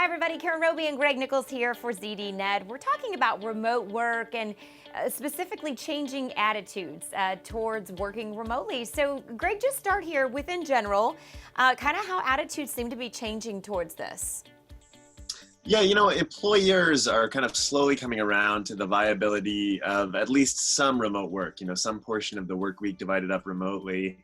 Hi, everybody. Karen Roby and Greg Nichols here for ZDNet. We're talking about remote work and specifically changing attitudes towards working remotely. So, Greg, just start here with in general, kind of how attitudes seem to be changing towards this. Yeah, employers are kind of slowly coming around to the viability of at least some remote work, some portion of the work week divided up remotely.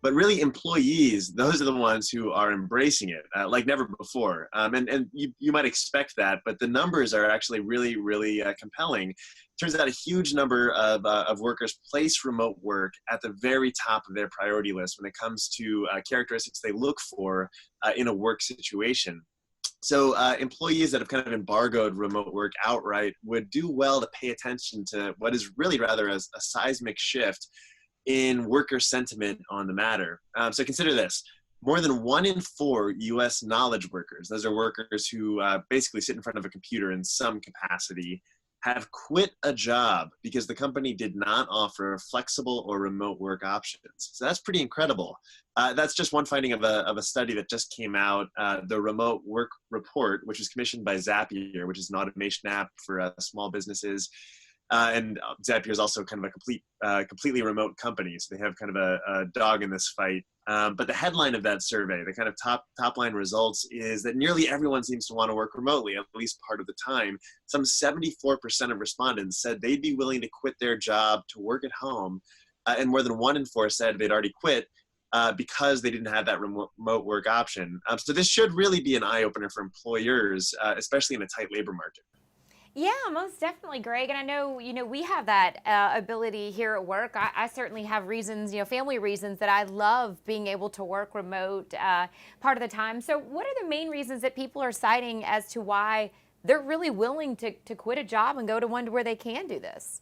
But really, employees, those are the ones who are embracing it like never before. And you might expect that, but the numbers are actually really compelling. Turns out a huge number of workers place remote work at the very top of their priority list when it comes to characteristics they look for in a work situation. So employees that have kind of embargoed remote work outright would do well to pay attention to what is really rather a seismic shift in worker sentiment on the matter. So consider this. More than 1 in 4 US knowledge workers, those are workers who basically sit in front of a computer in some capacity, have quit a job because the company did not offer flexible or remote work options. So that's pretty incredible. That's just one finding of a study that just came out, the Remote Work Report, which was commissioned by Zapier, which is an automation app for small businesses. And Zapier is also kind of a completely remote company, so they have kind of a dog in this fight. But the headline of that survey, the kind of top line results, is that nearly everyone seems to want to work remotely, at least part of the time. Some 74% of respondents said they'd be willing to quit their job to work at home, and more than 1 in 4 said they'd already quit because they didn't have that remote work option. So this should really be an eye-opener for employers, especially in a tight labor market. Yeah, most definitely, Greg. And I know, we have that ability here at work. I certainly have reasons, family reasons that I love being able to work remote part of the time. So what are the main reasons that people are citing as to why they're really willing to quit a job and go to one where they can do this?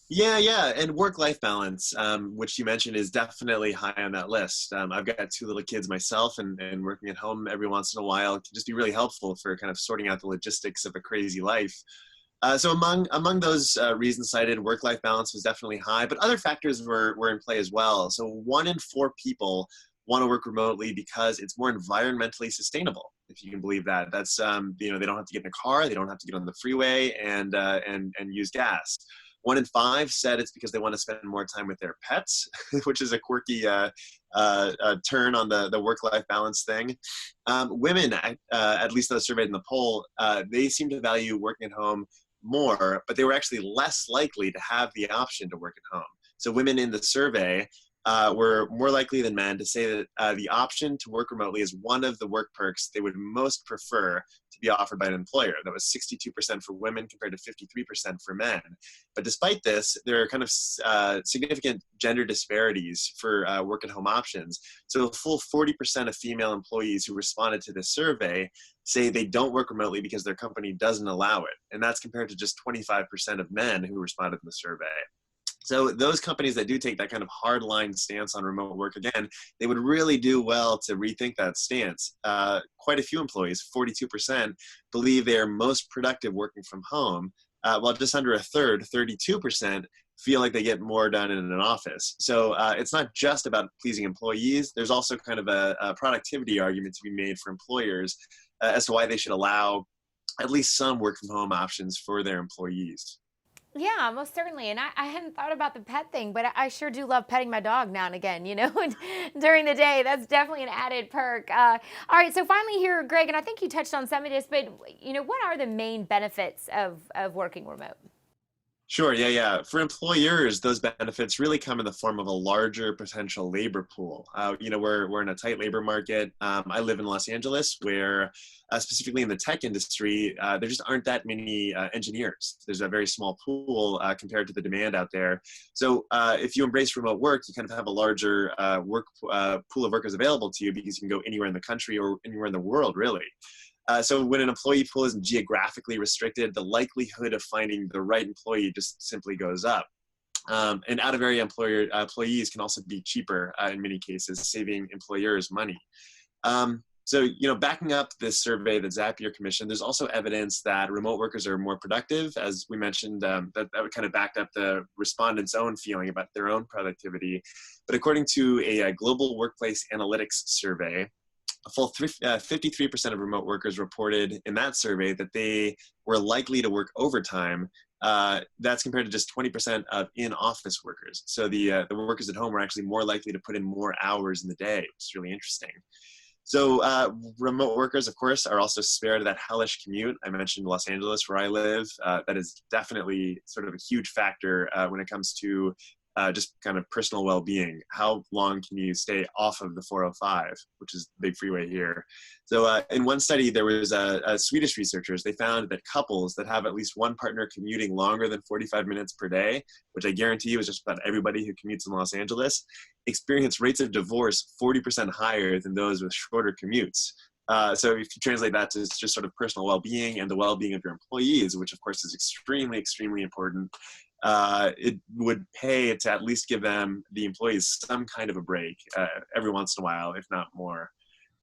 Yeah, and work-life balance, which you mentioned, is definitely high on that list. I've got 2 little kids myself, and working at home every once in a while can just be really helpful for kind of sorting out the logistics of a crazy life. So among those reasons cited, work-life balance was definitely high, but other factors were in play as well. So 1 in 4 people want to work remotely because it's more environmentally sustainable, if you can believe that. That's they don't have to get in a car, they don't have to get on the freeway and use gas. 1 in 5 said it's because they want to spend more time with their pets, which is a quirky turn on the work-life balance thing. Women, at least those surveyed in the poll, they seem to value working at home more, but they were actually less likely to have the option to work at home. So women in the survey were more likely than men to say that the option to work remotely is one of the work perks they would most prefer to be offered by an employer. That was 62% for women compared to 53% for men. But despite this, there are kind of significant gender disparities for work at home options. So a full 40% of female employees who responded to this survey say they don't work remotely because their company doesn't allow it. And that's compared to just 25% of men who responded in the survey. So those companies that do take that kind of hardline stance on remote work, again, they would really do well to rethink that stance. Quite a few employees, 42%, believe they are most productive working from home, while just under a third, 32%, feel like they get more done in an office. So it's not just about pleasing employees. There's also kind of a productivity argument to be made for employers as to why they should allow at least some work from home options for their employees. Yeah, most certainly. And I hadn't thought about the pet thing, but I sure do love petting my dog now and again, during the day. That's definitely an added perk. All right, so finally here, Greg, and I think you touched on some of this, but, what are the main benefits of working remote? Sure, yeah. For employers, those benefits really come in the form of a larger potential labor pool. We're in a tight labor market. I live in Los Angeles, where specifically in the tech industry, there just aren't that many engineers. There's a very small pool compared to the demand out there. So if you embrace remote work, you kind of have a larger pool of workers available to you because you can go anywhere in the country or anywhere in the world, really. So when an employee pool isn't geographically restricted, the likelihood of finding the right employee just simply goes up. And out-of-area employees can also be cheaper in many cases, saving employers money. Backing up this survey that Zapier commissioned, there's also evidence that remote workers are more productive. As we mentioned, that kind of backed up the respondents' own feeling about their own productivity. But according to a global workplace analytics survey, a full 53% of remote workers reported in that survey that they were likely to work overtime. That's compared to just 20% of in-office workers. So the workers at home were actually more likely to put in more hours in the day, which is really interesting. So remote workers, of course, are also spared that hellish commute. I mentioned Los Angeles, where I live. That is definitely sort of a huge factor when it comes to just kind of personal well-being. How long can you stay off of the 405, which is the big freeway here? So in one study, there was Swedish researchers. They found that couples that have at least one partner commuting longer than 45 minutes per day, which I guarantee you is just about everybody who commutes in Los Angeles, experience rates of divorce 40% higher than those with shorter commutes. So if you translate that to just sort of personal well-being and the well-being of your employees, which of course is extremely, extremely important, it would pay to at least give the employees some kind of a break every once in a while, if not more.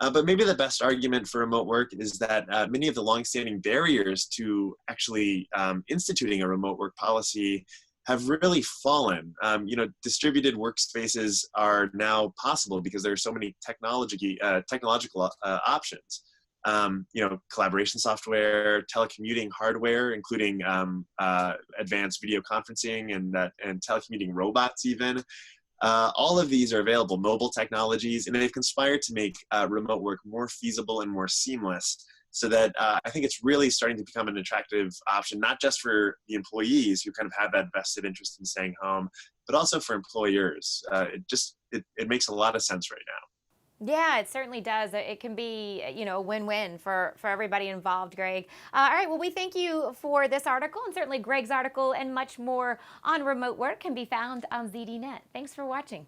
But maybe the best argument for remote work is that many of the longstanding barriers to actually instituting a remote work policy have really fallen. Distributed workspaces are now possible because there are so many technological options. Collaboration software, telecommuting hardware, including advanced video conferencing and telecommuting robots even. All of these are available, mobile technologies, and they've conspired to make remote work more feasible and more seamless so that I think it's really starting to become an attractive option, not just for the employees who kind of have that vested interest in staying home, but also for employers. It makes a lot of sense right now. Yeah, it certainly does. It can be, a win-win for everybody involved, Greg. All right, well, we thank you for this article, and certainly Greg's article and much more on remote work can be found on ZDNet. Thanks for watching.